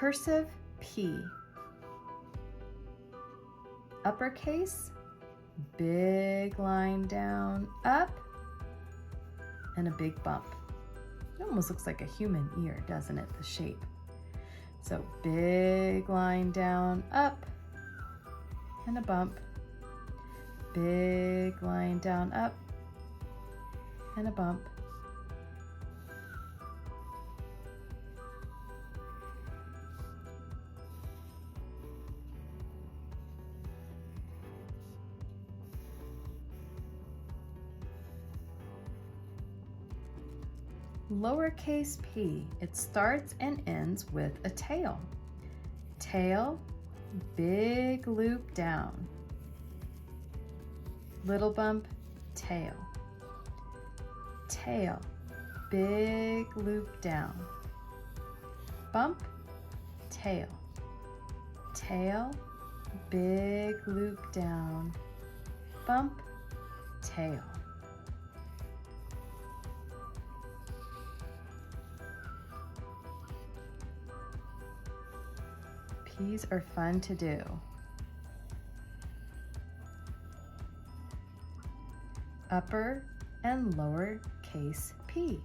Cursive P. Uppercase, big line down, up, and a big bump. It almost looks like a human ear, doesn't it, the shape? So big line down, up, and a bump. Big line down, up, and a bump. Lowercase p, it starts and ends with a tail. Tail, big loop down. Little bump, tail. Tail, big loop down. Bump, tail. Tail, big loop down. Bump, tail. P's are fun to do. Upper and lower case p.